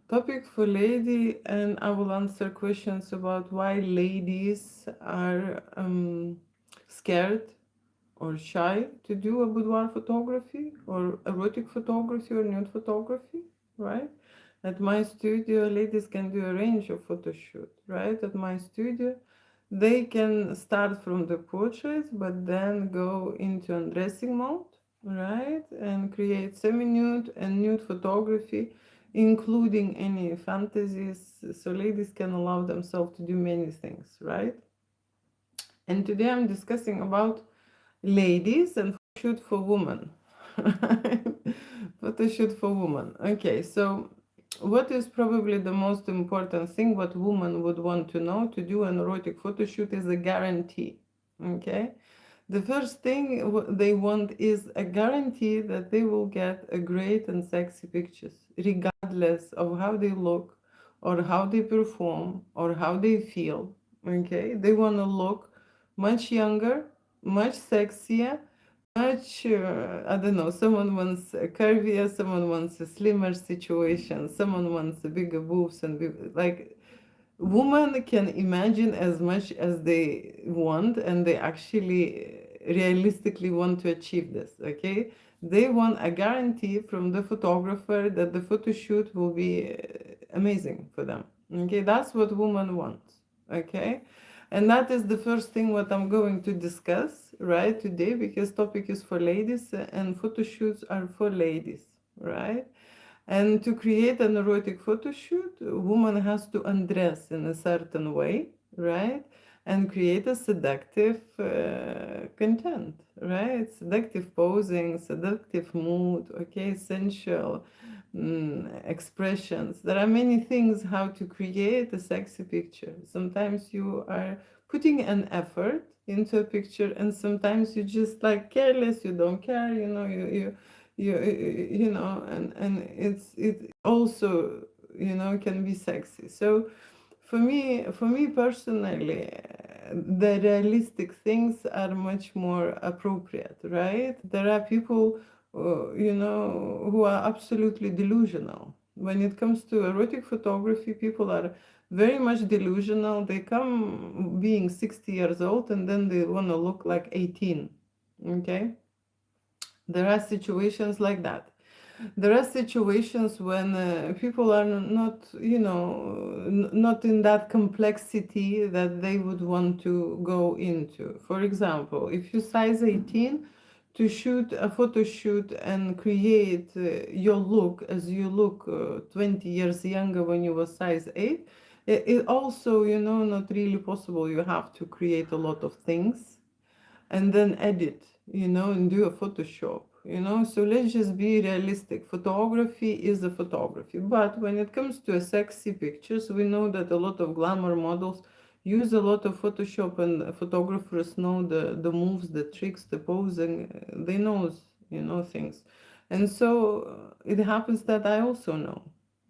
topic for lady, and I will answer questions about why ladies are scared or shy to do a boudoir photography or erotic photography or nude photography, right? At my studio, ladies can do a range of photo shoot, right? At my studio, they can start from the portraits, but then go into undressing mode, right? And create semi-nude and nude photography, including any fantasies. So ladies can allow themselves to do many things, right? And today I'm discussing about ladies and shoot for women. Photo shoot for women. Okay, so what is probably the most important thing what women would want to know to do an erotic photo shoot is a guarantee. Okay, the first thing they want is a guarantee that they will get a great and sexy pictures, regardless of how they look or how they perform or how they feel. Okay, they want to look much younger, much sexier, much, I don't know, someone wants a curvier, someone wants a slimmer situation, someone wants a bigger boobs and like women can imagine as much as they want, and they actually realistically want to achieve this. Okay, they want a guarantee from the photographer that the photo shoot will be amazing for them. Okay, that's what women want. Okay, and that is the first thing what I'm going to discuss right today, because topic is for ladies and photo shoots are for ladies, right? And to create an erotic photo shoot, a woman has to undress in a certain way, right? And create a seductive content, right? Seductive posing, seductive mood, okay, sensual expressions. There are many things how to create a sexy picture. Sometimes you are putting an effort into a picture, and sometimes you just like careless, you don't care, and it also can be sexy. So for me personally, the realistic things are much more appropriate, right? There are people who are absolutely delusional when it comes to erotic photography. People are very much delusional. They come being 60 years old and then they want to look like 18. Okay, there are situations like that. There are situations when people are not, not in that complexity that they would want to go into. For example, if you size 18 to shoot a photo shoot and create your look as you look 20 years younger when you were size 8, it also, not really possible. You have to create a lot of things and then edit, and do a Photoshop, So let's just be realistic. Photography is a photography. But when it comes to a sexy pictures, we know that a lot of glamour models use a lot of Photoshop, and photographers know the moves, the tricks, the posing. They know, things. And so it happens that I also know.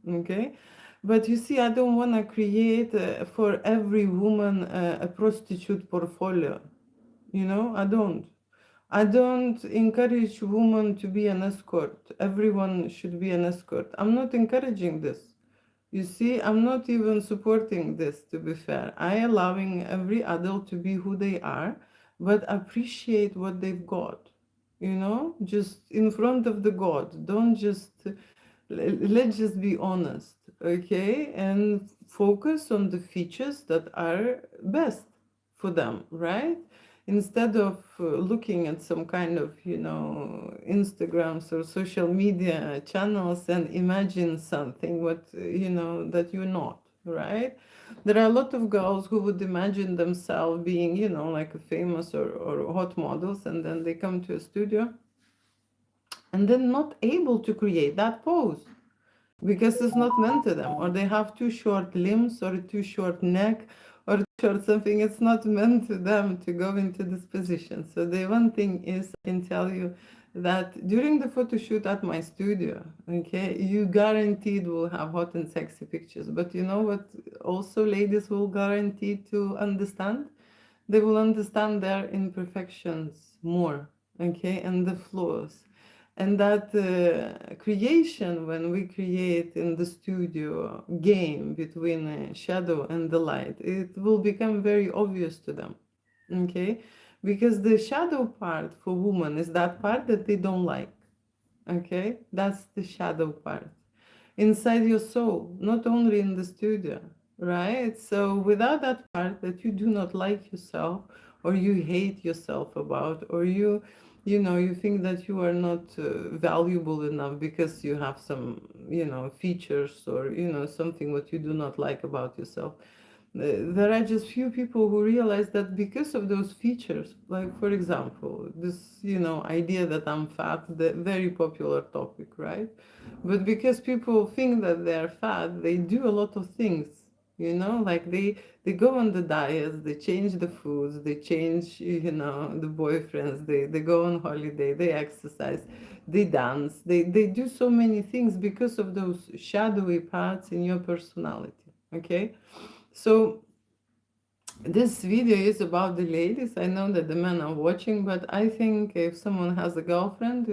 Okay. But you see, I don't want to create for every woman a prostitute portfolio. I don't encourage women to be an escort. Everyone should be an escort. I'm not encouraging this. You see, I'm not even supporting this, to be fair. I allowing every adult to be who they are, but appreciate what they've got. Just in front of the God. Don't just let's just be honest, okay? And focus on the features that are best for them, right? Instead of looking at some kind of, Instagrams or social media channels and imagine something that you're not, right? There are a lot of girls who would imagine themselves being, like a famous or hot models, and then they come to a studio and then not able to create that pose because it's not meant to them, or they have too short limbs or too short neck or too short something. It's not meant to them to go into this position. So the one thing is, I can tell you that during the photo shoot at my studio, okay, you guaranteed will have hot and sexy pictures. But you know what also ladies will guarantee to understand? They will understand their imperfections more, okay, and the flaws. And that creation, when we create in the studio game between shadow and the light, it will become very obvious to them. Okay, because the shadow part for women is that part that they don't like. Okay, that's the shadow part inside your soul, not only in the studio, right? So without that part that you do not like yourself, or you hate yourself about, or you know, you think that you are not valuable enough because you have some, you know, features, or you know, something what you do not like about yourself. There are just few people who realize that because of those features, like for example, this, you know, idea that I'm fat, the very popular topic, right? But because people think that they're fat, they do a lot of things, you know, like they go on the diets, they change the foods, they change, you know, the boyfriends, they go on holiday, they exercise, they dance, they do so many things because of those shadowy parts in your personality. Okay, so this video is about the ladies. I know that the men are watching, but I think if someone has a girlfriend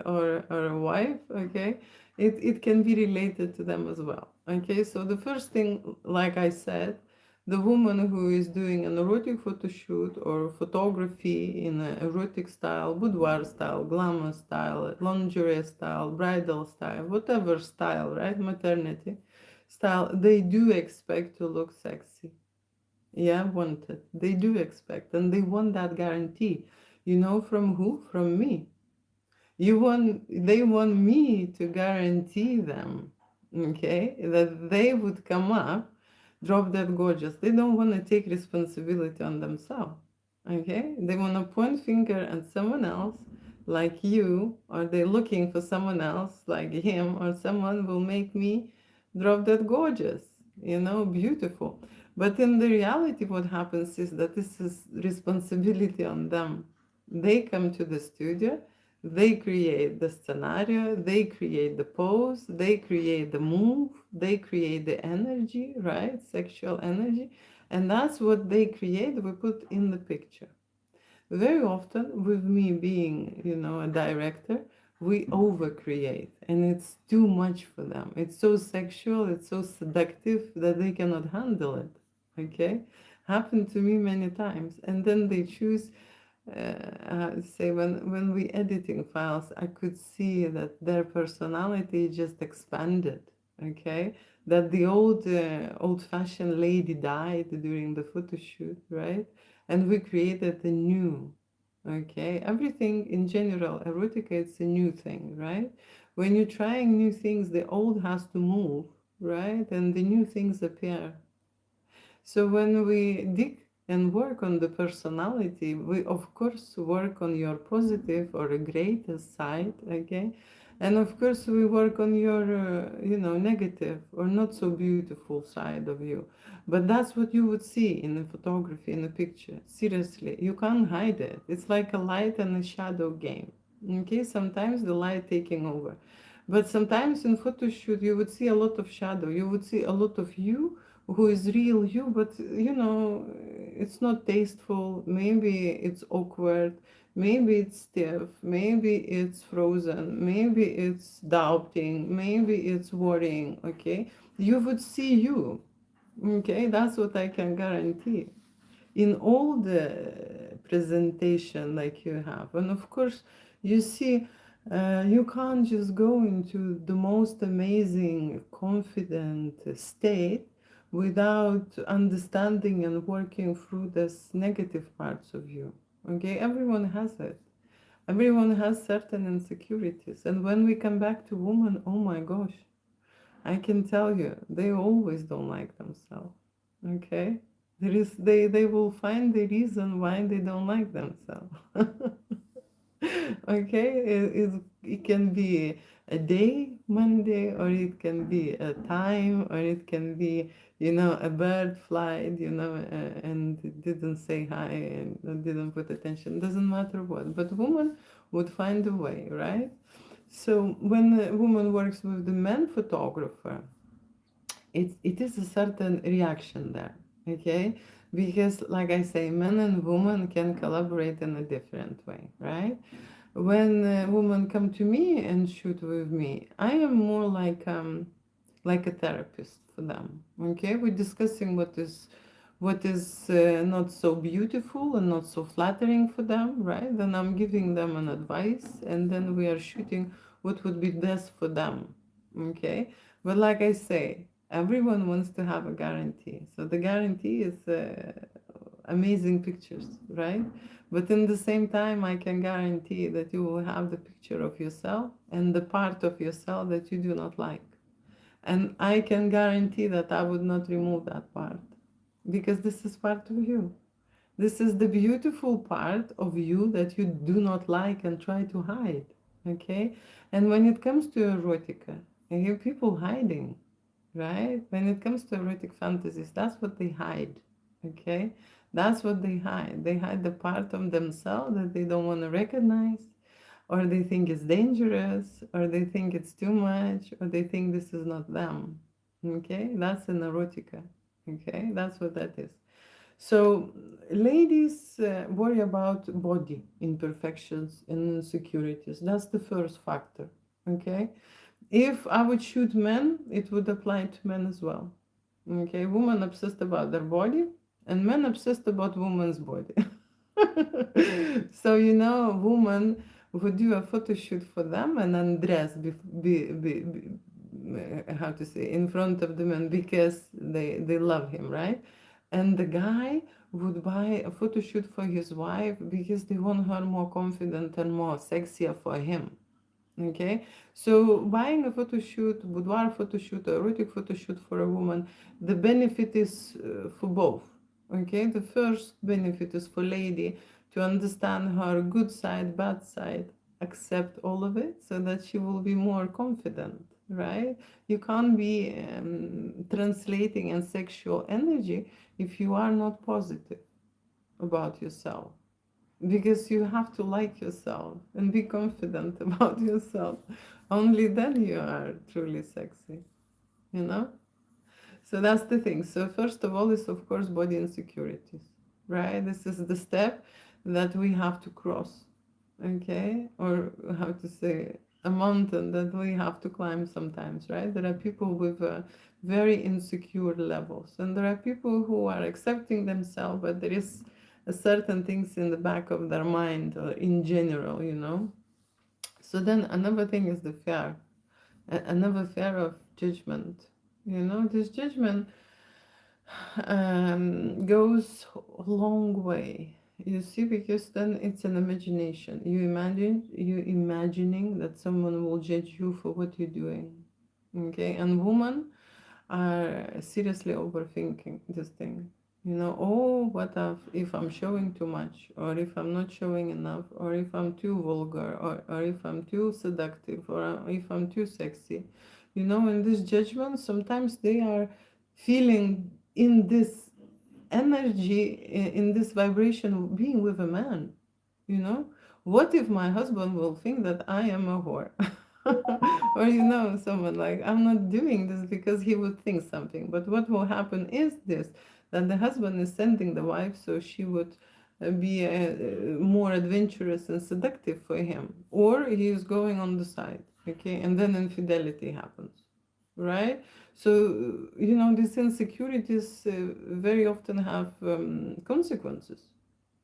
or a wife, okay, it can be related to them as well. Okay, so the first thing, like I said, the woman who is doing an erotic photo shoot or photography in an erotic style, boudoir style, glamour style, lingerie style, bridal style, whatever style, right? Maternity style, they do expect to look sexy. Yeah, wanted. They do expect, and they want that guarantee. You know, from who? From me. They want me to guarantee them, okay, that they would come up, drop that gorgeous. They don't want to take responsibility on themselves, okay? They want to point finger at someone else like you, or they're looking for someone else like him, or someone will make me drop that gorgeous, you know, beautiful. But in the reality, what happens is that this is responsibility on them. They come to the studio, they create the scenario, they create the pose, they create the move, they create the energy, right? Sexual energy. And that's what they create, we put in the picture. Very often, with me being, you know, a director, we overcreate and it's too much for them. It's so sexual, it's so seductive that they cannot handle it. Okay? Happened to me many times. And then they choose say when we editing files, I could see that their personality just expanded. Okay, that the old-fashioned lady died during the photo shoot, right? And we created a new. Okay, everything in general, erotica, it's a new thing, right? When you're trying new things, the old has to move, right? And the new things appear. So when we dig and work on the personality, we of course work on your positive or a greater side, okay? And of course we work on your, you know, negative or not so beautiful side of you. But that's what you would see in a photography, in a picture. Seriously, you can't hide it. It's like a light and a shadow game. Okay, sometimes the light taking over. But sometimes in photo shoot, you would see a lot of shadow. You would see a lot of you who is real you, but you know, it's not tasteful. Maybe it's awkward. Maybe it's stiff. Maybe it's frozen. Maybe it's doubting. Maybe it's worrying. Okay, you would see you. Okay, that's what I can guarantee in all the presentation like you have. And of course, you see, you can't just go into the most amazing, confident state without understanding and working through this negative parts of you. Okay, everyone has it. Everyone has certain insecurities. And when we come back to women, oh my gosh, I can tell you, they always don't like themselves. Okay? They will find the reason why they don't like themselves. Okay? It can be a day, Monday, or it can be a time, or it can be, you know, a bird flight, you know, and didn't say hi and didn't put attention. Doesn't matter what. But woman would find a way, right? So when a woman works with the man photographer, it is a certain reaction there, okay? Because like I say, men and women can collaborate in a different way, right? when women come to me and shoot with me, I am more like a therapist for them. Okay, we're discussing what is not so beautiful and not so flattering for them, right? Then I'm giving them an advice, and then we are shooting what would be best for them. Okay, but like I say, everyone wants to have a guarantee. So the guarantee is amazing pictures, right? But in the same time, I can guarantee that you will have the picture of yourself and the part of yourself that you do not like. And I can guarantee that I would not remove that part because this is part of you. This is the beautiful part of you that you do not like and try to hide. Okay? And when it comes to erotica, I hear people hiding, right? When it comes to erotic fantasies, that's what they hide. Okay? That's what they hide. They hide the part of themselves that they don't want to recognize, or they think it's dangerous, or they think it's too much, or they think this is not them. Okay? That's an erotica. Okay? That's what that is. So, ladies worry about body imperfections and insecurities. That's the first factor. Okay? If I would shoot men, it would apply to men as well. Okay? Women obsessed about their body, and men obsessed about women's body. So, women would do a photo shoot for them and undress, how to say, in front of the man because they love him, right? And the guy would buy a photo shoot for his wife because they want her more confident and more sexier for him. Okay, so buying a photo shoot, boudoir photo shoot, erotic photo shoot for a woman, the benefit is for both. Okay, the first benefit is for lady to understand her good side, bad side, accept all of it, so that she will be more confident. Right? You can't be translating in sexual energy if you are not positive about yourself, because you have to like yourself and be confident about yourself. Only then you are truly sexy, you know? So that's the thing. So, first of all, is of course body insecurities, right? This is the step that we have to cross, okay? Or how to say, a mountain that we have to climb sometimes, right? There are people with very insecure levels, and there are people who are accepting themselves, but there is a certain things in the back of their mind or in general, So then another thing is the fear, another fear of judgment. This judgment goes a long way. You see, because then it's an imagination. You imagining that someone will judge you for what you're doing. Okay, and women are seriously overthinking this thing. Oh, what if I'm showing too much, or if I'm not showing enough, or if I'm too vulgar, or if I'm too seductive, or if I'm too sexy. In this judgment, sometimes they are feeling in this energy, in this vibration of being with a man. you know what if my husband will think that I am a whore? Or someone like, I'm not doing this because he would think something, but what will happen is this, that the husband is sending the wife so she would be more adventurous and seductive for him, or he is going on the side. Okay, and then infidelity happens, right? So these insecurities very often have consequences.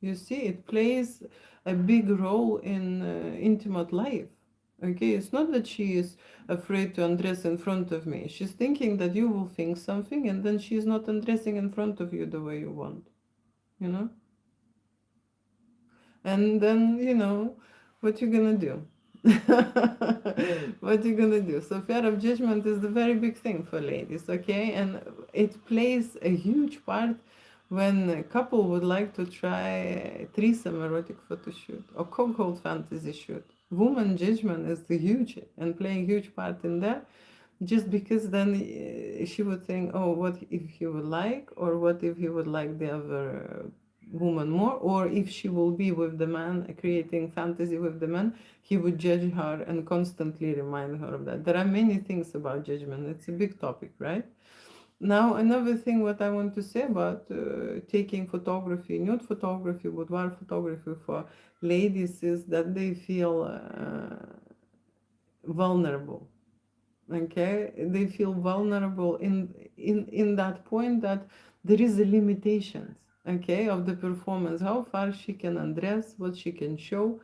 You see, it plays a big role in intimate life. Okay, it's not that she is afraid to undress in front of me. She's thinking that you will think something, and then she's not undressing in front of you the way you want. You know, and then what you gonna do. What you gonna do? So fear of judgment is the very big thing for ladies, okay? And it plays a huge part when a couple would like to try a threesome erotic photo shoot or cold fantasy shoot. Woman judgment is the huge and playing a huge part in that, just because then she would think, oh, what if he would like, or what if he would like the other woman more, or if she will be with the man, creating fantasy with the man, he would judge her and constantly remind her of that. There are many things about judgment. It's a big topic, right? Now, another thing what I want to say about taking photography, nude photography, boudoir photography for ladies is that they feel vulnerable. Okay, they feel vulnerable in that point that there is a limitations. Okay, of the performance, how far she can undress, what she can show,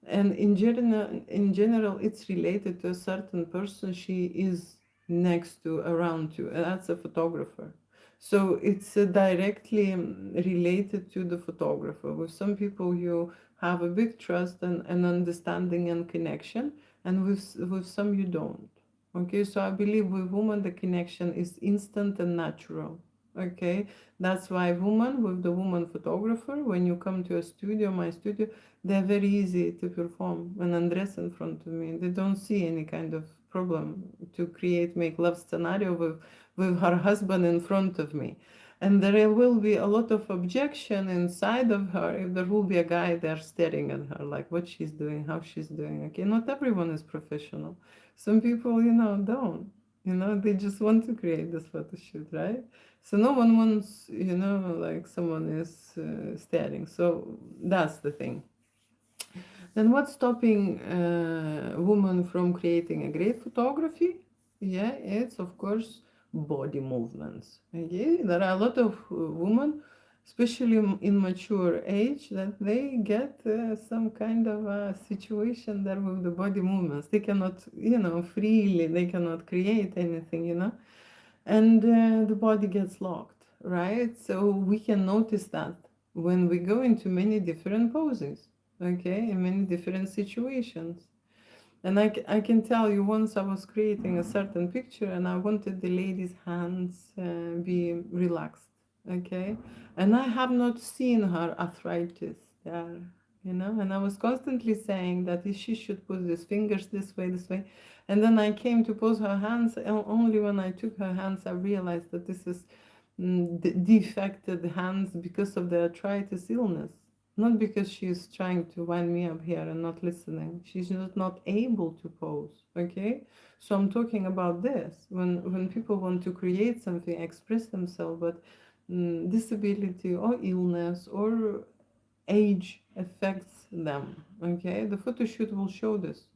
and in general it's related to a certain person she is next to, around to, and that's a photographer. So it's directly related to the photographer. With some people you have a big trust and understanding and connection, and with some you don't. Okay, so I believe with women the connection is instant and natural. Okay, that's why woman with the woman photographer, when you come to a studio, my studio, they're very easy to perform and undress in front of me. They don't see any kind of problem to create make love scenario with her husband in front of me. And there will be a lot of objection inside of her if there will be a guy there staring at her, like what she's doing, how she's doing. Okay, not everyone is professional. Some people, don't. They just want to create this photo shoot, right? So no one wants, like someone is staring. So that's the thing. Then what's stopping women from creating a great photography? Yeah, it's of course body movements. Okay, there are a lot of women, especially in mature age, that they get some kind of a situation there with the body movements. They cannot, freely. They cannot create anything. And the body gets locked, right? So we can notice that when we go into many different poses, okay, in many different situations. And I can tell you, once I was creating a certain picture and I wanted the lady's hands be relaxed, okay? And I have not seen her arthritis there, and I was constantly saying that she should put these fingers this way, this way. And then I came to pose her hands, and only when I took her hands, I realized that this is defected hands because of the arthritis illness. Not because she's trying to wind me up here and not listening. She's just not able to pose. Okay? So I'm talking about this. When people want to create something, express themselves, but disability or illness or age affects them. Okay? The photo shoot will show this,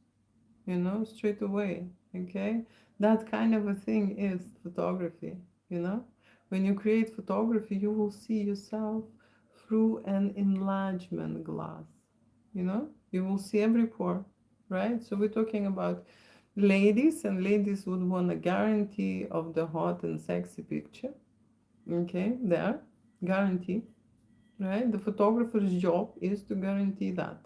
straight away. Okay? That kind of a thing is photography, you know? When you create photography, you will see yourself through an enlargement glass. You will see every pore, right? So we're talking about ladies, and ladies would want a guarantee of the hot and sexy picture. Okay, there, guarantee, right? The photographer's job is to guarantee that.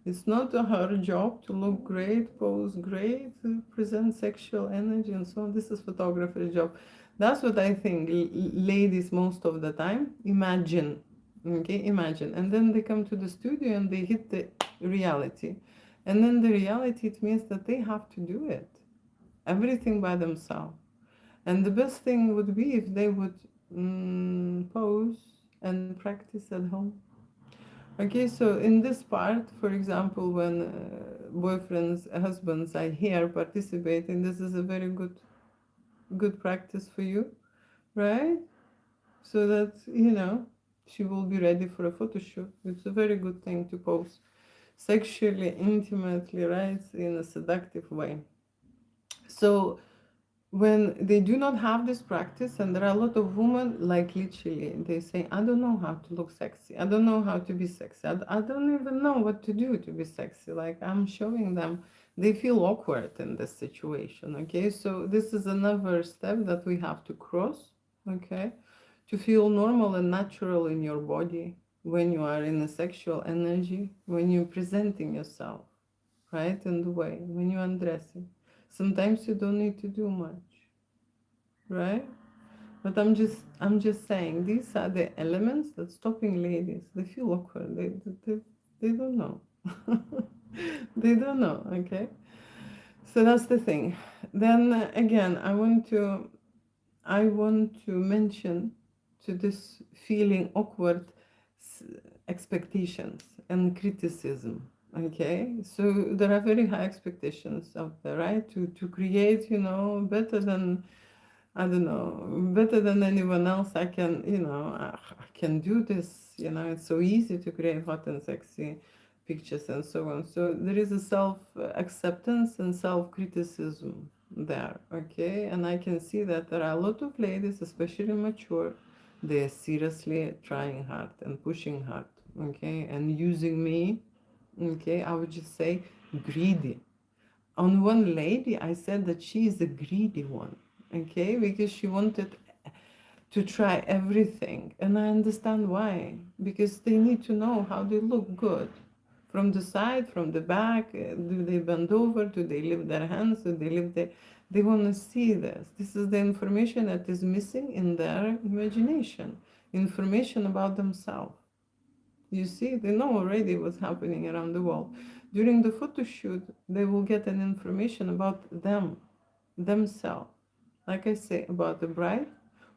It's not her job to look great, pose great, present sexual energy, and so on. This is photographer's job. That's what I think ladies most of the time imagine. Okay, imagine. And then they come to the studio and they hit the reality. And then the reality, it means that they have to do it. Everything by themselves. And the best thing would be if they would pose and practice at home. Okay, so in this part, for example, when boyfriends, husbands are here participating, this is a very good practice for you, right? So that she will be ready for a photo shoot. It's a very good thing to pose sexually, intimately, right, in a seductive way. So when they do not have this practice, and there are a lot of women, like literally they say, I don't know how to look sexy, I don't know how to be sexy, I don't even know what to do to be sexy. Like, I'm showing them, they feel awkward in this situation. Okay, so this is another step that we have to cross. Okay, to feel normal and natural in your body when you are in a sexual energy, when you're presenting yourself, right, in the way, when you're undressing. Sometimes you don't need to do much, right? But I'm just saying, these are the elements that stopping ladies. They feel awkward. They don't know. They don't know. Okay. So that's the thing. Then again, I want to mention to this feeling awkward expectations and criticism. Okay, so there are very high expectations out there, right? To create, better than I don't know, better than anyone else. I can, I can do this. It's so easy to create hot and sexy pictures and so on. So there is a self acceptance and self criticism there, okay? And I can see that there are a lot of ladies, especially mature, they're seriously trying hard and pushing hard, okay? And using me, okay? I would just say greedy. On one lady, I said that she is a greedy one, okay, because she wanted to try everything, and I understand why, because they need to know how they look good from the side, from the back. Do they bend over? Do they lift their hands? Do they lift their? They want to see this. This is the information that is missing in their imagination, information about themselves. You see, they know already what's happening around the world. During the photo shoot, they will get an information about them, themselves. Like I say, about a bright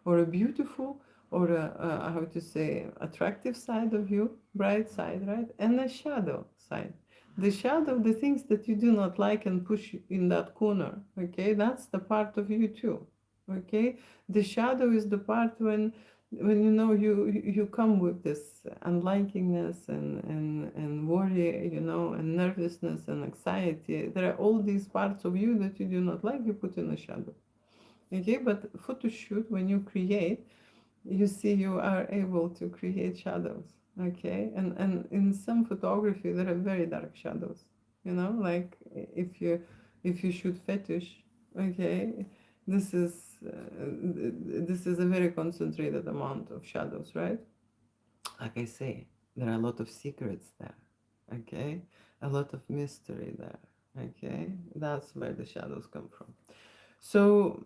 or a beautiful or how to say, attractive side of you, bright side, right? And a shadow side. The shadow, the things that you do not like and push in that corner, okay? That's the part of you too, okay? The shadow is the part when you come with this unlikingness and worry, and nervousness and anxiety. There are all these parts of you that you do not like, you put in a shadow, okay? But photo shoot, when you create, you see you are able to create shadows, okay? And in some photography there are very dark shadows, like if you shoot fetish, okay, this is this is a very concentrated amount of shadows, right? Like I say, there are a lot of secrets there, okay, a lot of mystery there, okay. That's where the shadows come from. So,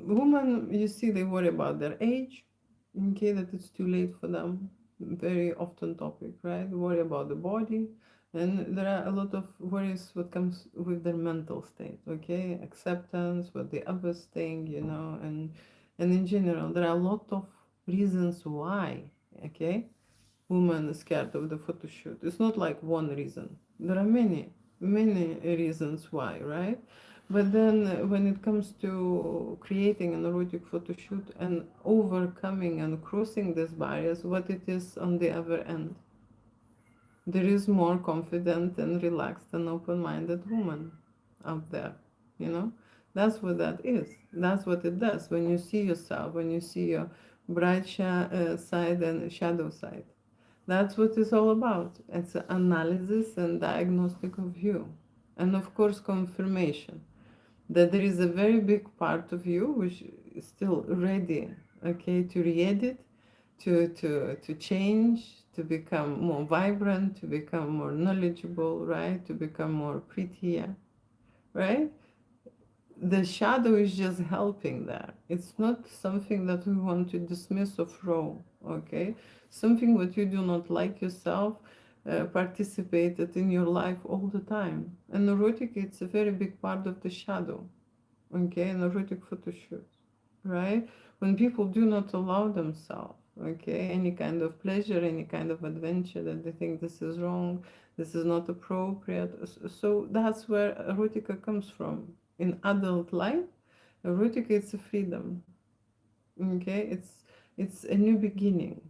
women, you see, they worry about their age, okay, that it's too late for them. Very often topic, right? Worry about the body, and there are a lot of worries what comes with their mental state, okay, acceptance, what the others think, and in general, there are a lot of reasons why, okay, woman is scared of the photo shoot. It's not like one reason. There are many, many reasons why, right? But then when it comes to creating an erotic photo shoot and overcoming and crossing these barriers, what it is on the other end, there is more confident and relaxed and open-minded woman out there, you know? That's what that is. That's what it does. When you see yourself, when you see your bright side and shadow side, that's what it's all about. It's analysis and diagnostic of you. And of course, confirmation that there is a very big part of you which is still ready, okay, to re-edit, to change, to become more vibrant, to become more knowledgeable, right? To become more prettier, right? The shadow is just helping there. It's not something that we want to dismiss or throw, okay? Something that you do not like yourself participated in your life all the time. And erotic, it's a very big part of the shadow, okay? An erotic photo shoot, right? When people do not allow themselves, okay, any kind of pleasure, any kind of adventure, that they think this is wrong, this is not appropriate. So that's where erotica comes from. In adult life, erotica is a freedom, okay? It's a new beginning,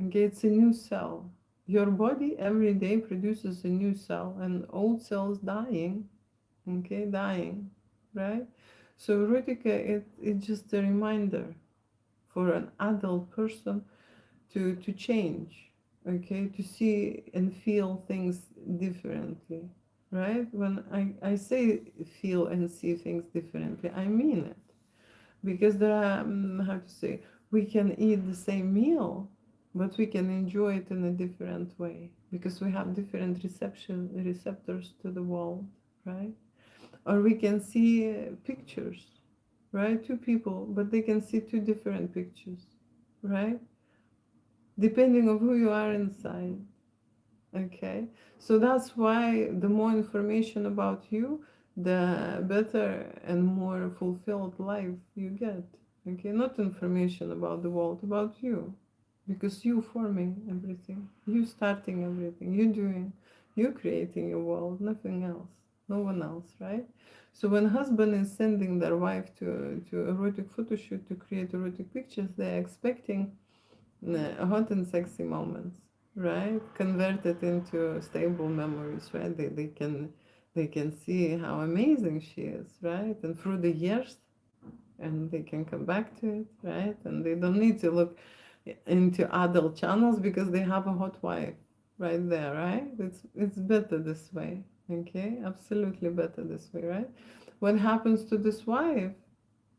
okay? It's a new cell. Your body every day produces a new cell, and old cells dying, okay, dying, right? So erotica, it's just a reminder for an adult person to change, okay, to see and feel things differently, right? When I say feel and see things differently, I mean it, because there are, how to say, we can eat the same meal, but we can enjoy it in a different way because we have different receptors to the world, right? Or we can see pictures, right? Two people, but they can see two different pictures, right? Depending on who you are inside, okay? So that's why the more information about you, the better and more fulfilled life you get, okay? Not information about the world, about you, because you forming everything, you starting everything, you doing, you creating your world, nothing else. no one else, right? So when husband is sending their wife to erotic photo shoot to create erotic pictures, they're expecting hot and sexy moments, right? Converted into stable memories, right? They can see how amazing she is, right? And through the years, and they can come back to it, right? And they don't need to look into adult channels because they have a hot wife right there, right? It's better this way, okay? Absolutely better this way, right? What happens to this wife?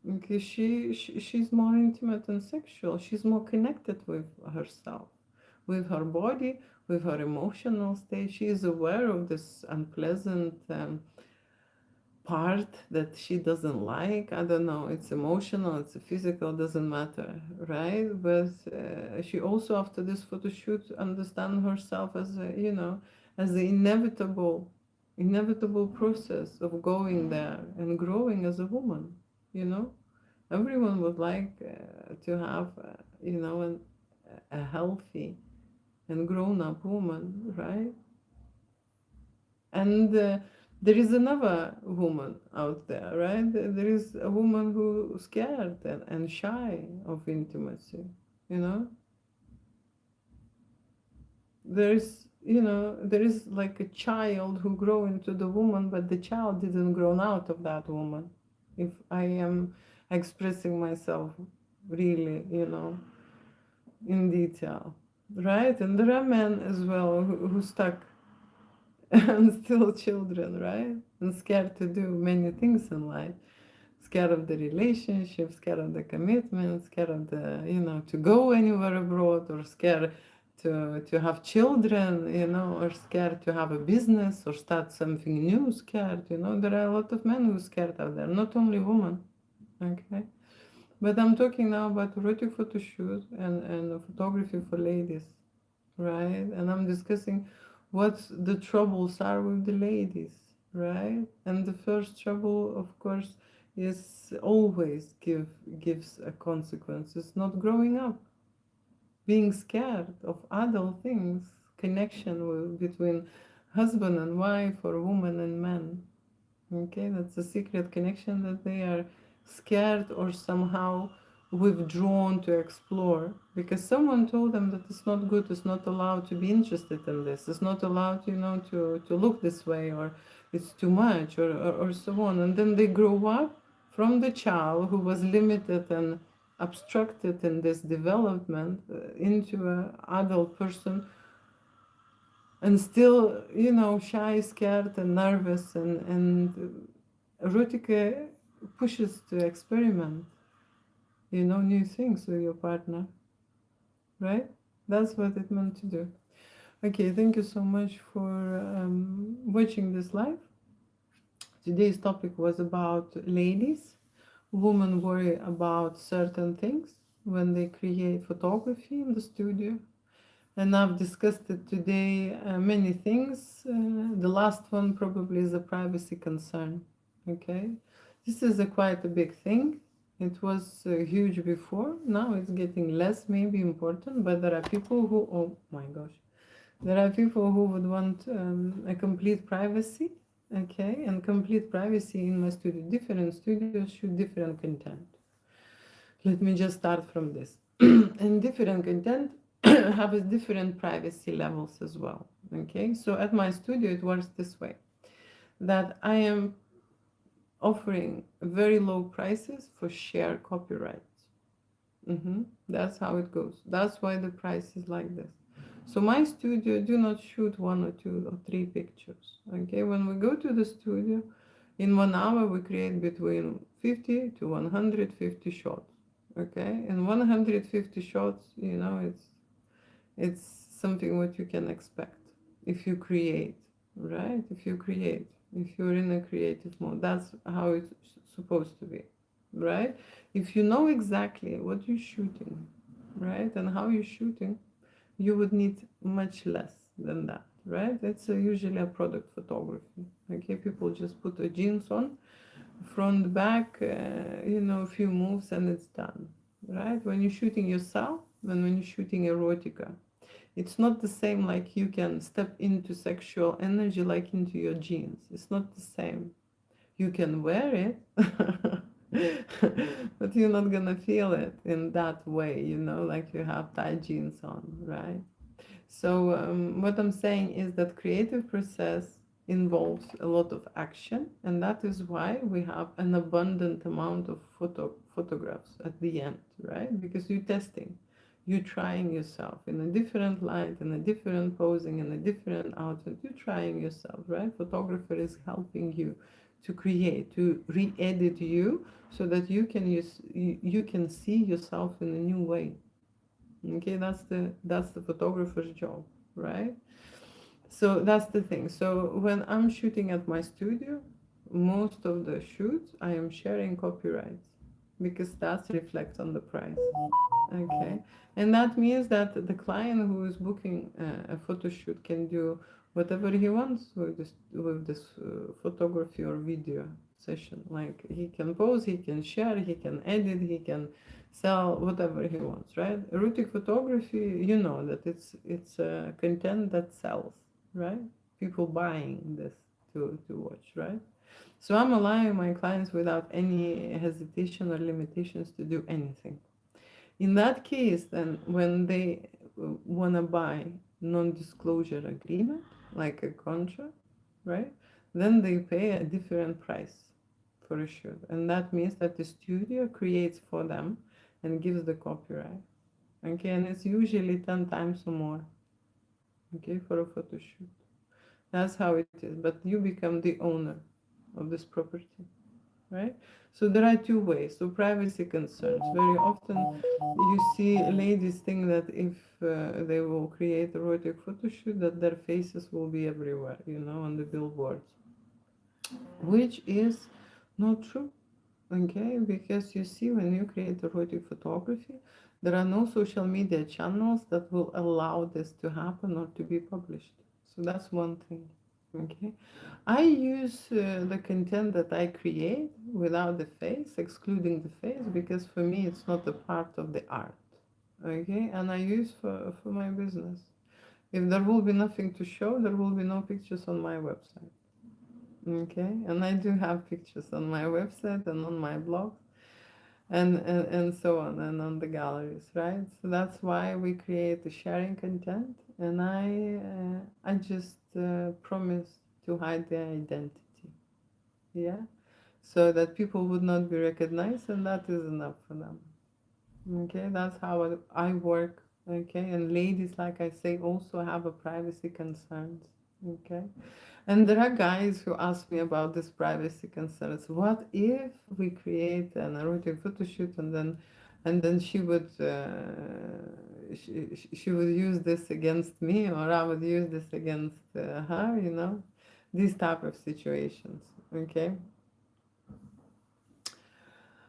Okay, she's more intimate and sexual. She's more connected with herself, with her body, with her emotional state. She is aware of this unpleasant part that she doesn't like. I don't know, it's emotional, it's physical, doesn't matter, right? But she also, after this photo shoot, understand herself as a, as the inevitable process of going there and growing as a woman, you know. Everyone would like to have, a healthy and grown-up woman, right? And there is another woman out there, right? There is a woman who's scared and shy of intimacy, you know? There is like a child who grow into the woman, but the child didn't grow out of that woman. If I am expressing myself really, in detail, right? And there are men as well who stuck and still children, right? And scared to do many things in life. Scared of the relationship, scared of the commitment, scared of the, to go anywhere abroad, or scared to have children, or scared to have a business or start something new, scared, There are a lot of men who are scared out there, not only women, okay? But I'm talking now about erotic photo shoot and photography for ladies, right? And I'm discussing what the troubles are with the ladies, right? And the first trouble, of course, is always gives a consequence. It's not growing up, being scared of adult things, connection between husband and wife or woman and man. Okay, that's a secret connection that they are scared or somehow withdrawn to explore because someone told them that it's not good, it's not allowed to be interested in this, it's not allowed, to look this way, or it's too much, or so on. And then they grow up from the child who was limited and obstructed in this development into an adult person, and still, shy, scared, and nervous, and erotica pushes to experiment, new things with your partner, right? That's what it meant to do. Okay, thank you so much for watching this live. Today's topic was about ladies. Women worry about certain things when they create photography in the studio. And I've discussed it today, many things. The last one probably is a privacy concern. Okay, this is quite a big thing. It was huge before. Now it's getting less, maybe important. But there are people who, oh my gosh, there are people who would want a complete privacy. Okay, and complete privacy in my studio. Different studios shoot different content. Let me just start from this. And different content have a different privacy levels as well. Okay, so at my studio it works this way, that I am offering very low prices for share copyrights. That's how it goes. That's why the price is like this. So my studio do not shoot one or two or three pictures. Okay, when we go to the studio, in 1 hour we create between 50 to 150 shots. Okay, and 150 shots, it's something what you can expect if you create, right? If you're in a creative mode, that's how it's supposed to be, right? If you know exactly what you're shooting, right, and how you're shooting, you would need much less than that, right? It's usually a product photography. Okay, people just put a jeans on, front, back, a few moves, and it's done, right? When you're shooting yourself and when you're shooting erotica, It's not the same like you can step into sexual energy like into your jeans. It's not the same. You can wear it, but you're not gonna feel it in that way, like you have tight jeans on, right? So what I'm saying is that creative process involves a lot of action, and that is why we have an abundant amount of photographs at the end, right? Because you're testing, you're trying yourself in a different light, in a different posing, in a different outfit. You're trying yourself, right? Photographer is helping you to create, to re-edit you, so that you can see yourself in a new way. Okay, that's the photographer's job, right? So that's the thing. So when I'm shooting at my studio, most of the shoots I am sharing copyrights, because that reflects on the price. Okay, and that means that the client who is booking a photo shoot can do whatever he wants with this photography or video session. Like, he can pose, he can share, he can edit, he can sell whatever he wants. Right? Erotic photography, that it's content that sells. Right? People buying this to watch. Right? So I'm allowing my clients without any hesitation or limitations to do anything. In that case, then when they want to buy non-disclosure agreement, like a contract, right? Then they pay a different price for a shoot, and that means that the studio creates for them and gives the copyright. Okay, and it's usually 10 times or more. Okay, for a photo shoot. That's how it is. But you become the owner of this property, right? So there are two ways. So privacy concerns. Very often you see ladies think that if they will create erotic photo shoot, that their faces will be everywhere, on the billboards, which is not true. Okay, because you see, when you create erotic photography, there are no social media channels that will allow this to happen or to be published. So that's one thing. Okay, I use the content that I create without the face, excluding the face, because for me it's not a part of the art. Okay, and I use for my business. If there will be nothing to show, there will be no pictures on my website. Okay, and I do have pictures on my website and on my blog, and so on, and on the galleries, right? So that's why we create the sharing content, and I just promise to hide their identity, yeah, so that people would not be recognized, and that is enough for them. Okay, that's how I work. Okay, and ladies, like I say, also have a privacy concerns. Okay, and there are guys who ask me about this privacy concerns. What if we create an erotic photo shoot, and then she would use this against me, or I would use this against her? These type of situations. Okay.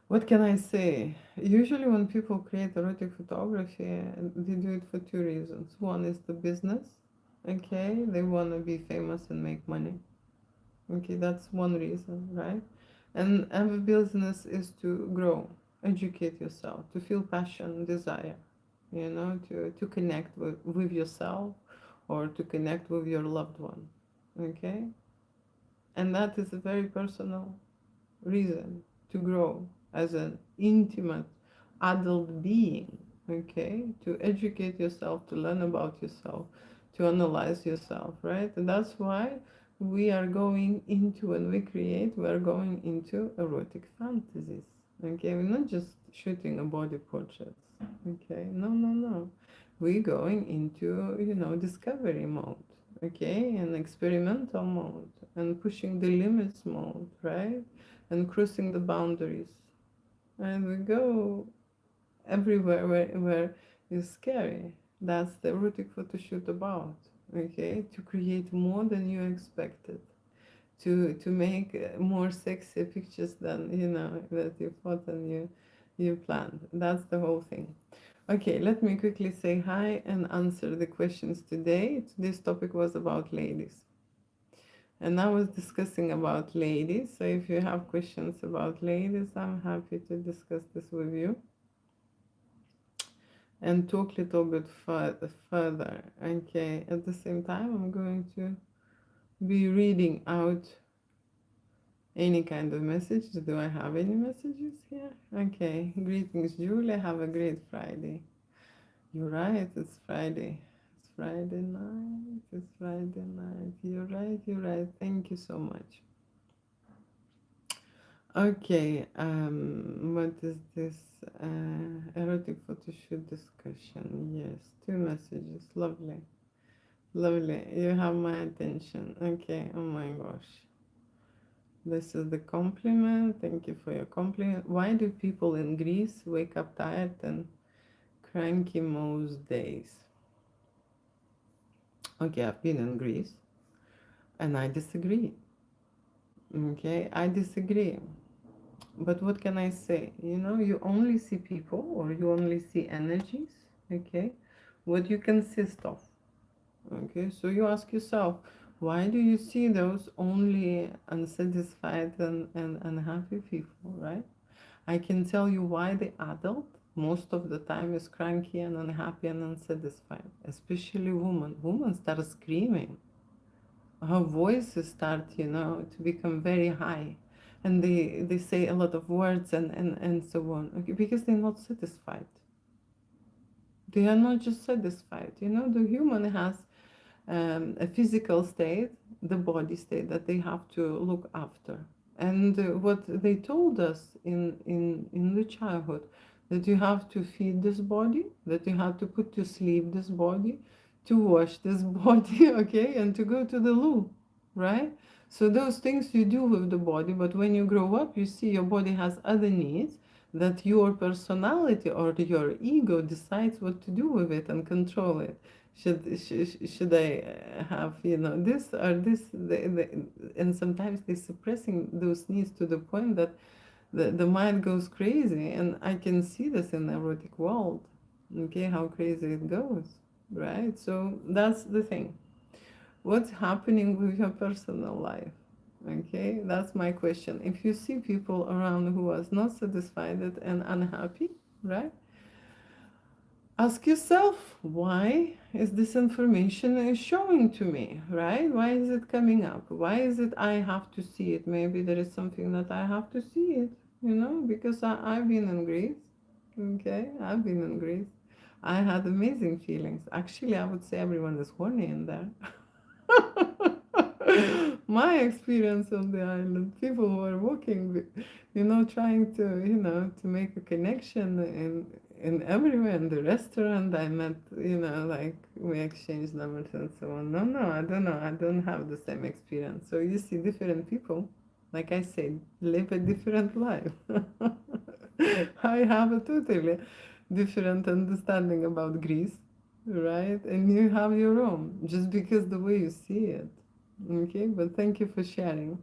What can I say? Usually, when people create erotic photography, they do it for two reasons. One is the business. Okay, they want to be famous and make money. Okay, that's one reason, right? And every business is to grow, educate yourself, to feel passion, desire, to connect with yourself, or to connect with your loved one. Okay, and that is a very personal reason to grow as an intimate adult being. Okay, to educate yourself, to learn about yourself, to analyze yourself, right? And that's why we are going into, when we create, we are going into erotic fantasies. Okay, we're not just shooting a body portraits. Okay, no, we're going into, discovery mode. Okay, and experimental mode, and pushing the limits mode, right? And crossing the boundaries. And we go everywhere where it's scary. That's the erotic photo shoot about. Okay, to create more than you expected, to make more sexy pictures than that you thought and you planned. That's the whole thing. Okay, let me quickly say hi and answer the questions today. This topic was about ladies. And I was discussing about ladies. So if you have questions about ladies, I'm happy to discuss this with you. and talk a little bit further. Okay, at the same time, I'm going to be reading out any kind of message. Do I have any messages here? Okay, greetings, Julia. Have a great Friday. You're right, it's Friday. It's Friday night. It's Friday night. You're right, you're right. Thank you so much. Okay, what is this? Erotic photo shoot discussion. Yes, two messages. Lovely. Lovely. You have my attention. Okay, oh my gosh. This is the compliment. Thank you for your compliment. Why do people in Greece wake up tired and cranky most days? Okay, I've been in Greece and I disagree. Okay, I disagree. But what can I say? You know, you only see people or you only see energies, okay, what you consist of. Okay, so you ask yourself, why do you see those only unsatisfied and unhappy people, right? I can tell you why the adult most of the time is cranky and unhappy and unsatisfied, especially women. Women start screaming. Her voices start, to become very high. And they say a lot of words and so on. Okay, because they're not satisfied. They are not just satisfied. The human has a physical state, the body state that they have to look after. And what they told us in the childhood, that you have to feed this body, that you have to put to sleep this body, to wash this body, okay, and to go to the loo, right? So those things you do with the body, but when you grow up, you see your body has other needs that your personality or your ego decides what to do with it and control it. Should I have this or this, and sometimes they're suppressing those needs to the point that the mind goes crazy, and I can see this in the erotic world. Okay, how crazy it goes, right? So that's the thing. What's happening with your personal life? Okay, that's my question. If you see people around who are not satisfied and unhappy, right? Ask yourself, why is this information showing to me, right? Why is it coming up? Why is it I have to see it? Maybe there is something that I have to see it, because I've been in Greece. Okay, I've been in Greece. I had amazing feelings. Actually, I would say everyone is horny in there. My experience on the island, people were walking, trying to make a connection in everywhere. In the restaurant, I met, like we exchanged numbers and so on. No, I don't know. I don't have the same experience. So you see, different people, like I said, live a different life. I have a totally different understanding about Greece, right? And you have your own, just because the way you see it. Okay, but thank you for sharing.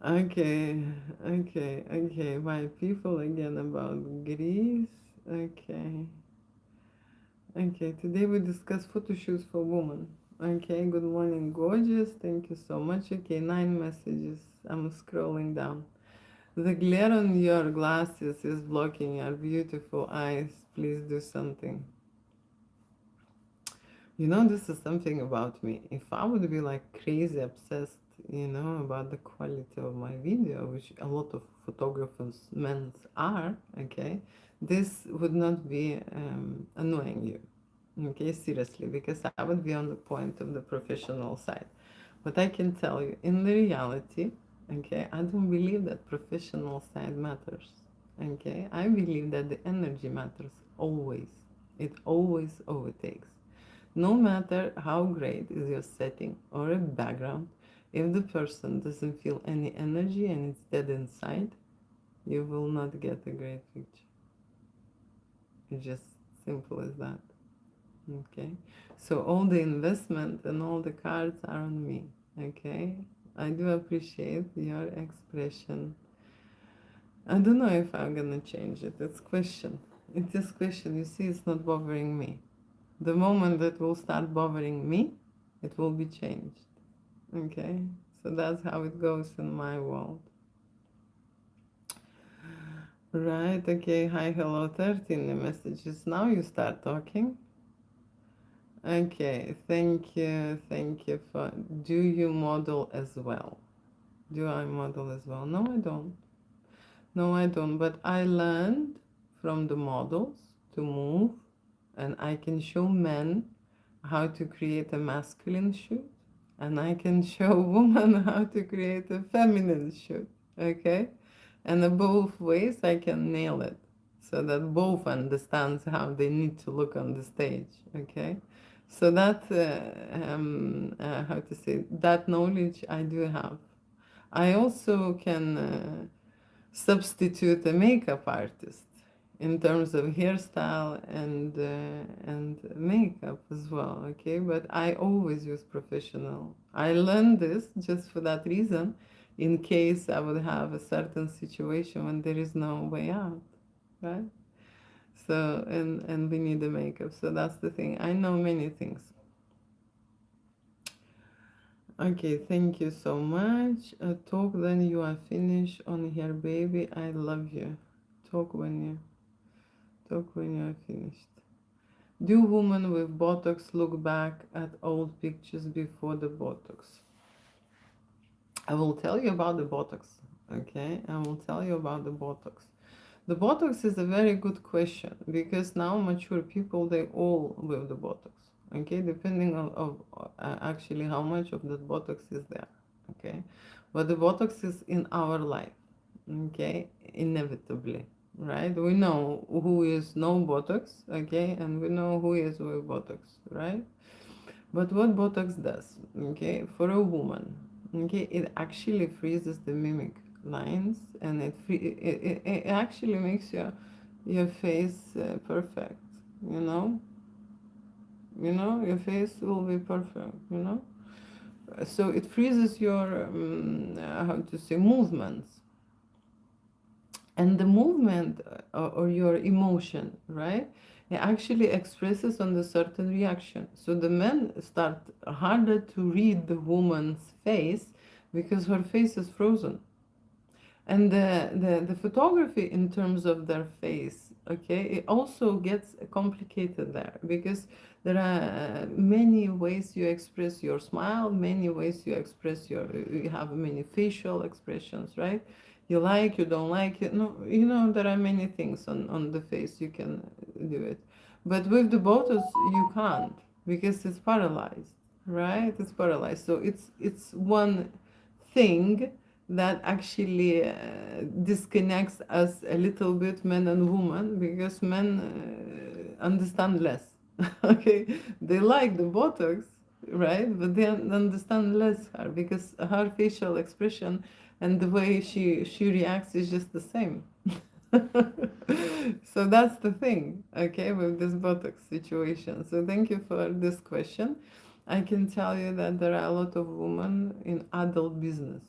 Okay, okay. Why people again about Greece? Okay, okay. Today we discuss photo shoots for women. Okay, good morning, gorgeous. Thank you so much. Okay, 9 messages. I'm scrolling down. The glare on your glasses is blocking your beautiful eyes. Please do something. This is something about me. If I would be like crazy obsessed, about the quality of my video, which a lot of photographers, men are, okay, this would not be annoying you, okay, seriously, because I would be on the point of the professional side. But I can tell you, in the reality, okay, I don't believe that professional side matters, okay? I believe that the energy matters always. It always overtakes. No matter how great is your setting or a background, if the person doesn't feel any energy and it's dead inside, you will not get a great picture. It's just simple as that. Okay? So all the investment and all the cards are on me. Okay? I do appreciate your expression. I don't know if I'm gonna change it. It's question. It's just question. You see, it's not bothering me. The moment that will start bothering me, it will be changed. Okay? So that's how it goes in my world. Right, okay. Hi, hello, 13 messages. Now you start talking. Okay, thank you. Thank you for. Do you model as well? Do I model as well? No, I don't. No, I don't. But I learned from the models to move, and I can show men how to create a masculine shoot, and I can show women how to create a feminine shoot. Okay, and in both ways I can nail it, so that both understands how they need to look on the stage. Okay, so that how to say, that knowledge I do have. I also can substitute a makeup artist in terms of hairstyle and makeup as well. Okay, but I always use professional. I learned this just for that reason, in case I would have a certain situation when there is no way out, right? So and we need the makeup. So that's the thing. I know many things. Okay, thank you so much. Talk then you are finished on here, baby. I love you. Talk when you talk when you are finished. Do women with Botox look back at old pictures before the Botox? I will tell you about the Botox. Okay, I will tell you about the Botox. The Botox is a very good question because now mature people they all with the Botox. Okay, depending on actually how much of that Botox is there. Okay, but the Botox is in our life. Okay, inevitably, right? We know who is no Botox. Okay, and we know who is with Botox, right? But what Botox does, okay, for a woman, okay, it actually freezes the mimic lines, and it actually makes your face perfect. You know, your face will be perfect. So it freezes your how to say movements, and the movement or your emotion, right, it actually expresses on the certain reaction. So the men start harder to read the woman's face because her face is frozen, and the photography in terms of their face, okay, it also gets complicated there because there are many ways you express your smile, many ways you express you have many facial expressions, right? You like, you don't like it, no, there are many things on the face you can do it, but with the botox you can't because it's paralyzed, right? It's paralyzed, so it's one thing that actually disconnects us a little bit, men and women, because men understand less. Okay, they like the Botox, right? But they understand less her because her facial expression and the way she reacts is just the same. So that's the thing, okay, with this Botox situation. So thank you for this question. I can tell you that there are a lot of women in adult business,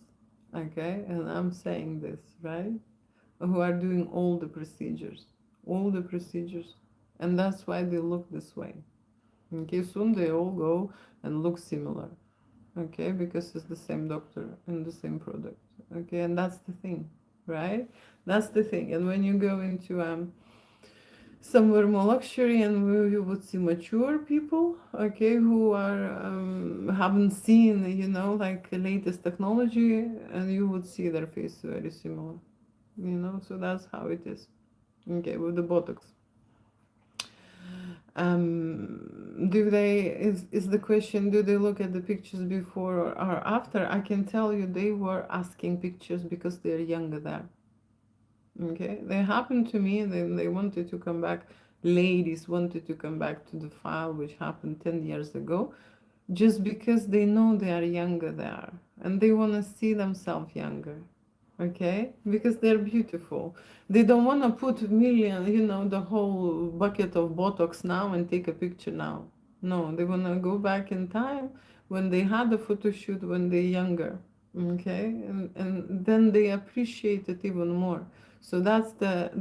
okay, and I'm saying this, right, who are doing all the procedures, and that's why they look this way. Okay, soon they all go and look similar, okay, because it's the same doctor and the same product, okay, and that's the thing, right? That's the thing. And when you go into somewhere more luxury and where you would see mature people, okay, who are haven't seen, like the latest technology, and you would see their face very similar, so that's how it is, okay, with the Botox. Do they is the question, do they look at the pictures before or after? I can tell you they were asking pictures because they're younger there. Okay, they happened to me. They wanted to come back. Ladies wanted to come back to the file, which happened 10 years ago, just because they know they are younger there and they want to see themselves younger. Okay, because they're beautiful. They don't want to put million, the whole bucket of Botox now and take a picture now. No, they want to go back in time when they had a photo shoot when they're younger. Okay, and then they appreciate it even more. So that's that's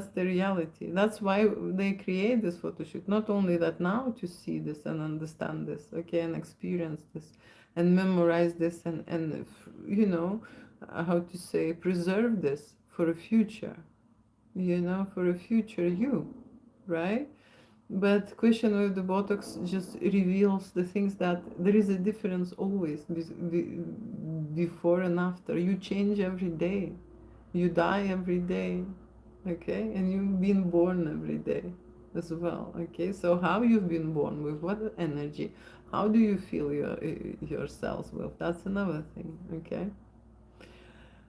the reality. That's why they create this photo shoot. Not only that, now to see this and understand this, okay, and experience this and memorize this and how to say, preserve this for a future, for a future you, right? But question with the Botox just reveals the things that there is a difference always before and after. You change every day, you die every day, okay? And you've been born every day as well, okay? So how you've been born, with what energy, how do you feel yourselves with? That's another thing, okay?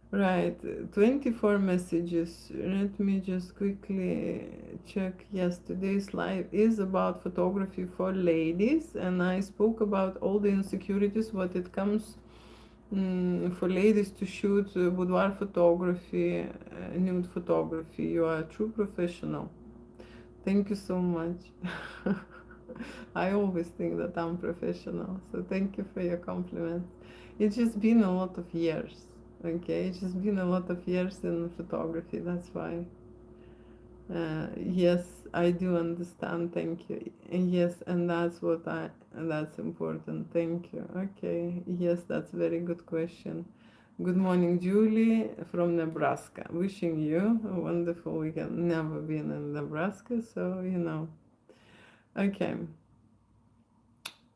Right, 24 messages. Let me just quickly check. Yes, today's live is about photography for ladies, and I spoke about all the insecurities, what it comes for ladies to shoot boudoir photography, nude photography. You are a true professional. Thank you so much. I always think that I'm professional, so thank you for your compliment. It's just been a lot of years, okay? It's just been a lot of years in photography, that's why. Yes, I do understand, thank you. And yes, and that's important, thank you. Okay, yes, that's a very good question. Good morning, Julie from Nebraska. Wishing you a wonderful weekend. Never been in Nebraska, so Okay.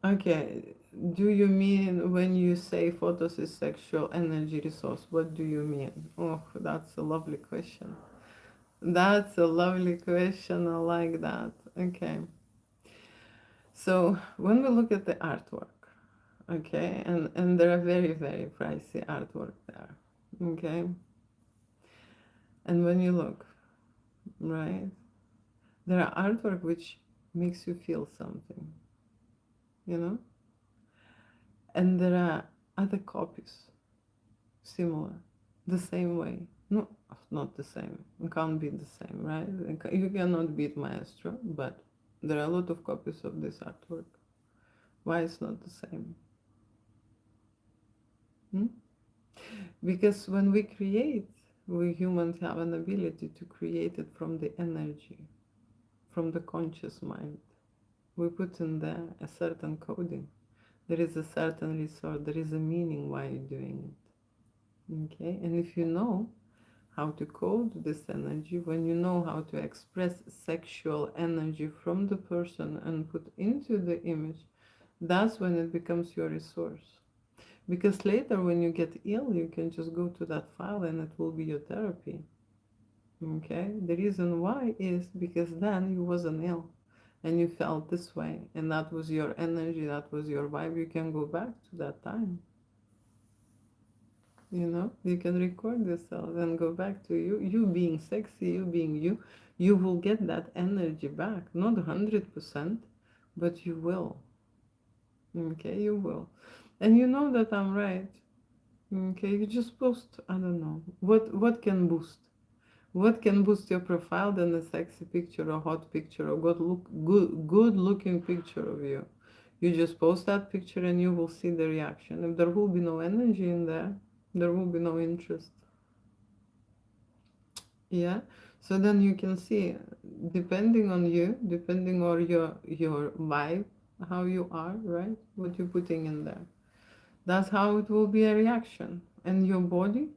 Okay. Do you mean when you say photos is sexual energy resource? What do you mean? Oh, that's a lovely question. That's a lovely question. I like that. Okay. So when we look at the artwork, okay, and there are very, very pricey artwork there. Okay. And when you look, right, there are artwork which makes you feel something, you know? And there are other copies similar, the same way. No, not the same. It can't be the same, right? You cannot beat Maestro, but there are a lot of copies of this artwork. Why it's not the same? Hmm? Because when we create, we humans have an ability to create it from the energy, from the conscious mind. We put in there a certain coding. There is a certain resource, there is a meaning why you're doing it. Okay? And if you know how to code this energy, when you know how to express sexual energy from the person and put into the image, that's when it becomes your resource. Because later when you get ill, you can just go to that file and it will be your therapy. Okay? The reason why is because then you wasn't ill and you felt this way, and that was your energy, that was your vibe. You can go back to that time. You can record yourself and go back to you being sexy, you being you will get that energy back. Not 100%, but you will. Okay, you will. And you know that I'm right. Okay, you just post, I don't know, what can boost? What can boost your profile than a sexy picture, a hot picture, or good looking picture of you? You just post that picture and you will see the reaction. If there will be no energy in there, there will be no interest. Yeah. So then you can see, depending on you, depending on your vibe, how you are, right? What you're putting in there. That's how it will be a reaction. And your body,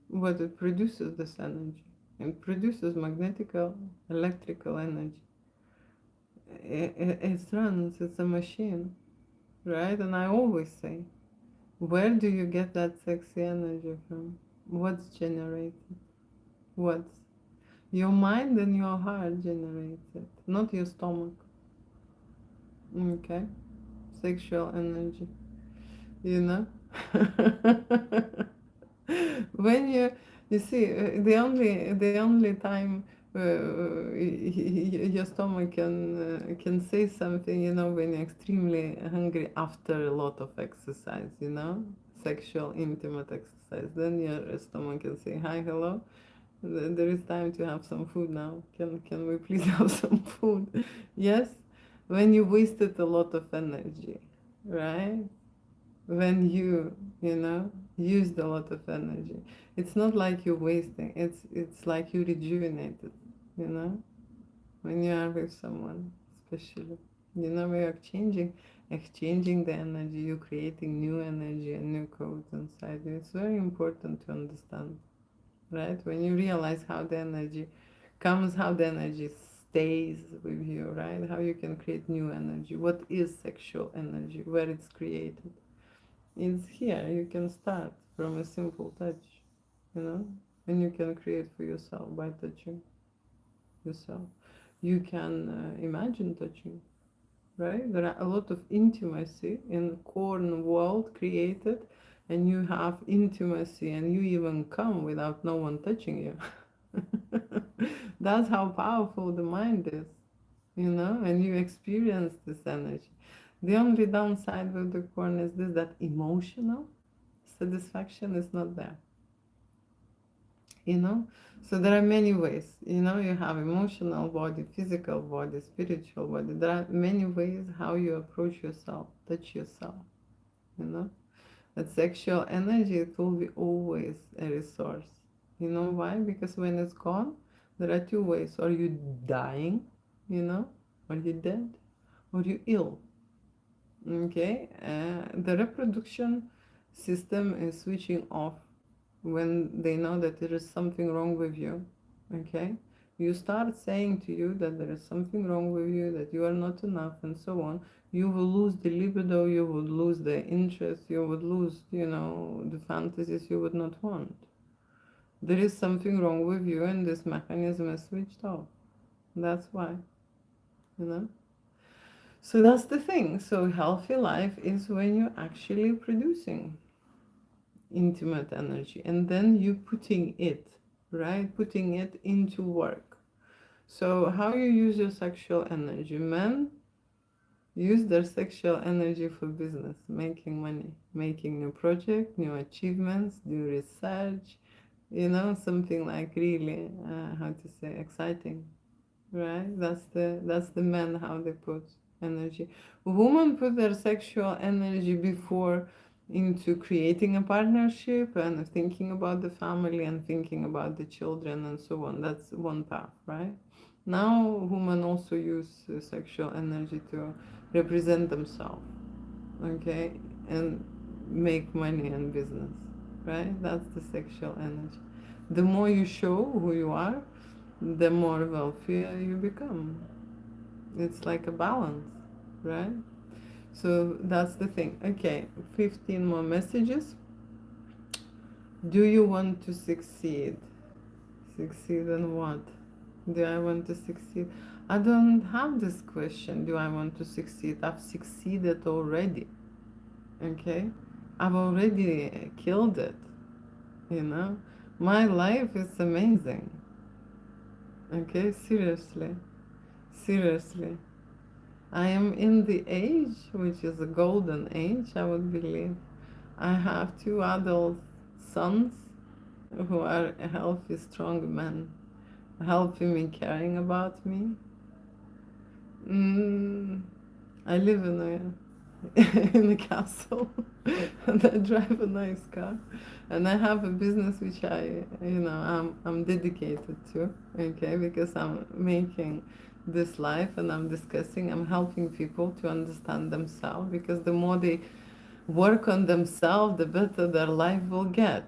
what it produces this energy. It produces magnetical, electrical energy. It runs, it's a machine, right? And I always say, where do you get that sexy energy from? What's generated? What's your mind and your heart generates it, not your stomach. Okay? Sexual energy, you know? When you see, the only time your stomach can say something, when you're extremely hungry after a lot of exercise, sexual intimate exercise, then your stomach can say, hi, hello, there is time to have some food now. Can we please have some food? Yes, when you wasted a lot of energy, right? When you used a lot of energy, it's not like you're wasting. It's like you rejuvenated. You know, when you are with someone, especially, we are exchanging the energy. You're creating new energy and new codes inside you. It's very important to understand. right? When you realize how the energy comes, how the energy stays with you, right? How you can create new energy. What is sexual energy? Where it's created? It's here. You can start from a simple touch, you know, and you can create for yourself by touching yourself. You can imagine touching, right? There are a lot of intimacy in the corn world created, and you have intimacy, and you even come without no one touching you. That's how powerful the mind is, you know, and you experience this energy. The only downside with the corn is this, that emotional satisfaction is not there, you know. So there are many ways, you know. You have emotional body, physical body, spiritual body. There are many ways how you approach yourself, touch yourself, you know. That sexual energy, it will be always a resource. You know why? Because when it's gone, there are two ways: or you dying, you know, or you dead, or you ill. Okay, the reproduction system is switching off when they know that there is something wrong with you. Okay, you start saying to you that there is something wrong with you, that you are not enough, and so on. You will lose the libido, you would lose the interest, you would lose, you know, the fantasies you would not want. There is something wrong with you, and this mechanism is switched off. That's why, you know. So that's the thing. So healthy life is when you're actually producing intimate energy, and then you putting it, right, putting it into work. So how you use your sexual energy? Men use their sexual energy for business, making money, making new project, new achievements, new research, you know, something like really how to say, exciting, right? That's the men, how they put energy. Women put their sexual energy before into creating a partnership and thinking about the family and thinking about the children and so on. That's one path, right? Now women also use sexual energy to represent themselves, okay, and make money and business, right? That's the sexual energy. The more you show who you are, the more wealthier you become. It's like a balance, right? So that's the thing. Okay, 15 more messages. Do you want to succeed? Succeed in what? Do I want to succeed? I don't have this question. Do I want to succeed? I've succeeded already. Okay? I've already killed it. You know? My life is amazing. Okay? Seriously. Seriously. I am in the age, which is a golden age, I would believe. I have two adult sons who are healthy, strong men, helping me, caring about me. Mm, I live in a in a castle, and I drive a nice car, and I have a business which I'm dedicated to. Okay, because I'm making this life, and I'm helping people to understand themselves, because the more they work on themselves, the better their life will get.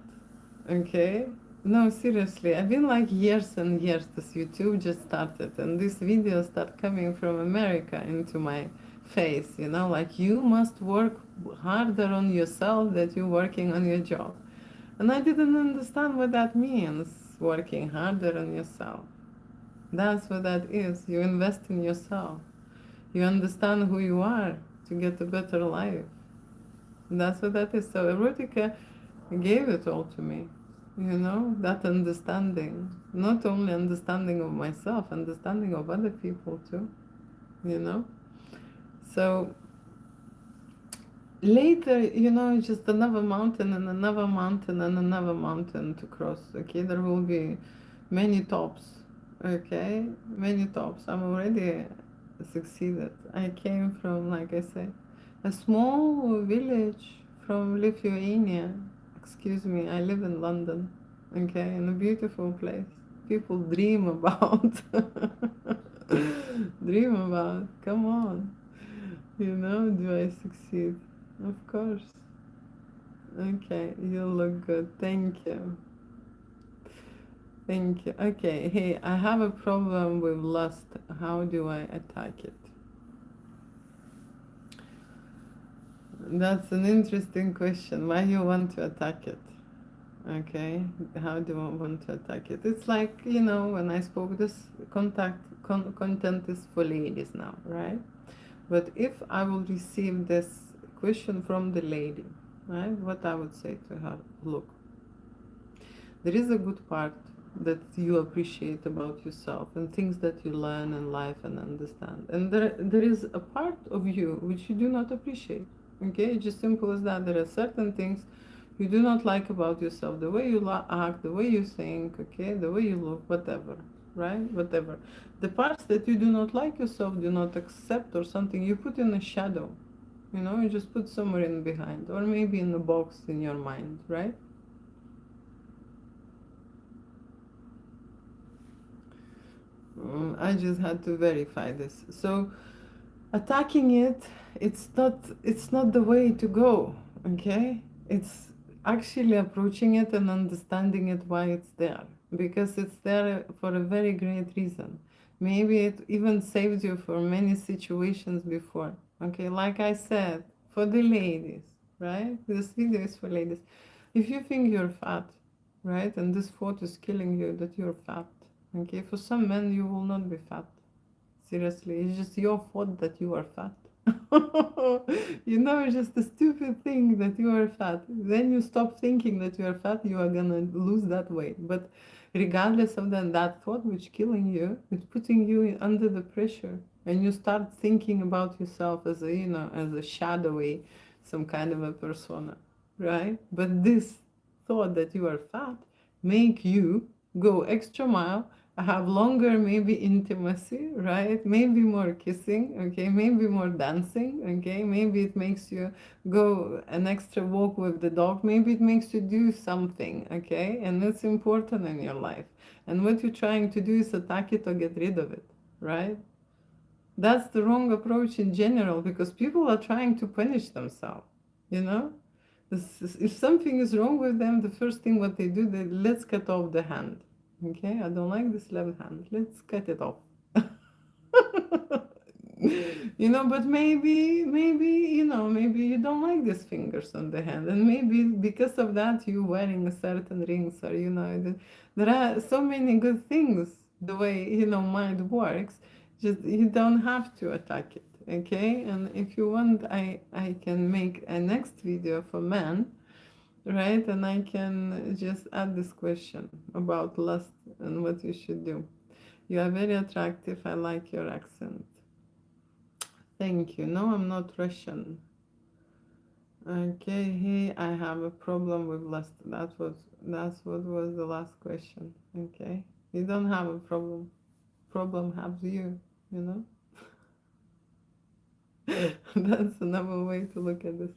Okay? No, seriously, I've been like years and years, this YouTube just started, and these videos start coming from America into my face, you know, like you must work harder on yourself that you're working on your job. And I didn't understand what that means, working harder on yourself. That's what that is. You invest in yourself. You understand who you are to get a better life. That's what that is. So erotica gave it all to me. You know, that understanding. Not only understanding of myself, understanding of other people too. You know? So later, you know, just another mountain and another mountain and another mountain to cross. Okay, there will be many tops. Okay, many tops. I'm already succeeded. I came from, like I said, a small village from Lithuania. Excuse me, I live in London. Okay, in a beautiful place. People dream about. Dream about. Come on. You know, do I succeed? Of course. Okay, you look good. Thank you. Thank you. Okay, hey, I have a problem with lust. How do I attack it? That's an interesting question. Why you want to attack it? Okay, how do I want to attack it? It's like, when I spoke this content is for ladies now, right? But if I will receive this question from the lady, right, what I would say to her, look, there is a good part that you appreciate about yourself and things that you learn in life and understand. And there is a part of you which you do not appreciate. Okay, just simple as that. There are certain things you do not like about yourself, the way you act, the way you think, okay, the way you look, whatever, right? Whatever. The parts that you do not like yourself, do not accept, or something, you put in a shadow. You just put somewhere in behind, or maybe in a box in your mind, right? I just had to verify this. So attacking it, it's not the way to go. Okay, it's actually approaching it and understanding it why it's there, because it's there for a very great reason. Maybe it even saved you for many situations before. Okay, like I said, for the ladies, right? This video is for ladies. If you think you're fat, right, and this thought is killing you that you're fat, okay, for some men you will not be fat. Seriously, it's just your fault that you are fat. It's just a stupid thing that you are fat. Then you stop thinking that you are fat, you are gonna lose that weight. But regardless of that thought which killing you, it's putting you under the pressure. And you start thinking about yourself as a shadowy, some kind of a persona, right? But this thought that you are fat make you go extra mile, have longer maybe intimacy, right? Maybe more kissing, okay? Maybe more dancing, okay? Maybe it makes you go an extra walk with the dog. Maybe it makes you do something, okay? And it's important in your life. And what you're trying to do is attack it or get rid of it, right? That's the wrong approach in general, because people are trying to punish themselves, you know? If something is wrong with them, the first thing what they do, let's cut off the hand. Okay, I don't like this left hand. Let's cut it off. But maybe you don't like these fingers on the hand, and maybe because of that you wearing a certain rings, or there are so many good things the way mind works. Just you don't have to attack it, okay? And if you want, I can make a next video for men, right? And I can just add this question about lust and what you should do. You are very attractive. I like your accent. Thank you. No, I'm not Russian. Okay, hey, I have a problem with lust. That's what was the last question. Okay. You don't have a problem. Problem has you, you know? That's another way to look at this.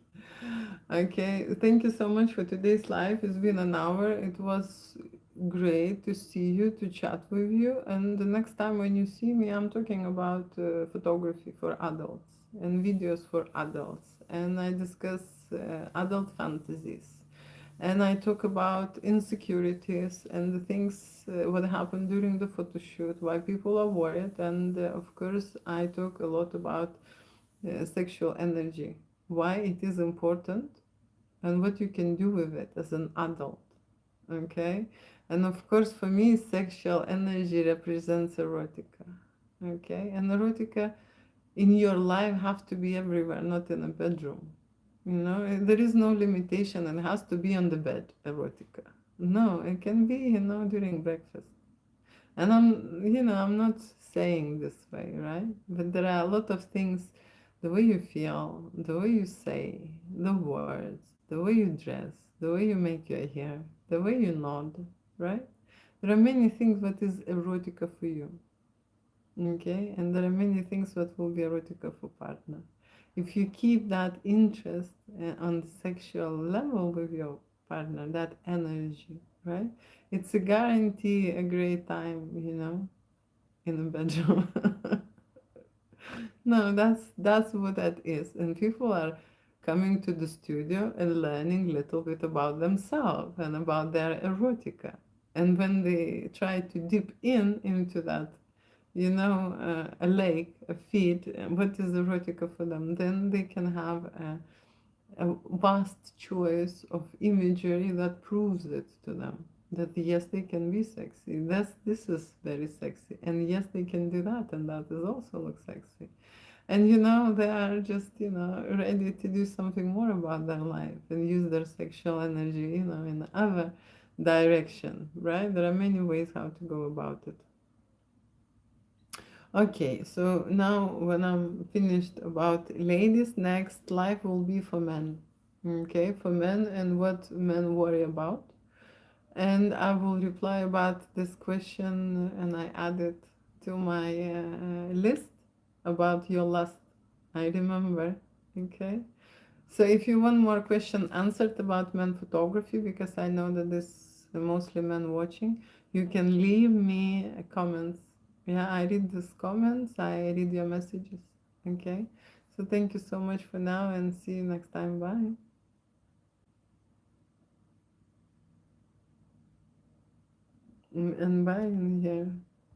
Okay, thank you so much for today's live. It's been an hour. It was great to see you, to chat with you. And the next time when you see me, I'm talking about photography for adults and videos for adults. And I discuss adult fantasies. And I talk about insecurities and the things what happened during the photo shoot, why people are worried. And of course, I talk a lot about sexual energy, why it is important, and what you can do with it as an adult. Okay, and of course, for me, sexual energy represents erotica. Okay, and erotica in your life have to be everywhere, not in a bedroom. There is no limitation, and it has to be on the bed, erotica. No, it can be, during breakfast. And I'm not saying this way, right? But there are a lot of things, the way you feel, the way you say, the words, the way you dress, the way you make your hair, the way you nod, right? There are many things that is erotica for you, okay? And there are many things that will be erotica for partner. If you keep that interest on the sexual level with your partner, that energy, right? It's a guarantee a great time, in the bedroom. No, that's what that is. And people are coming to the studio and learning a little bit about themselves and about their erotica. And when they try to dip in into that, a lake, a feed, what is erotica for them, then they can have a vast choice of imagery that proves it to them, that yes, they can be sexy, this is very sexy, and yes, they can do that, and that is also look sexy. And they are just ready to do something more about their life and use their sexual energy in other direction, right? There are many ways how to go about it. Okay, so now when I'm finished about ladies, next life will be for men. Okay, for men and what men worry about. And I will reply about this question, and I add it to my list about your last. I remember. Okay. So if you want more question answered about men photography, because I know that this mostly men watching, you can leave me comments. Yeah, I read these comments. I read your messages. Okay. So thank you so much for now, and see you next time. Bye. And bye in here.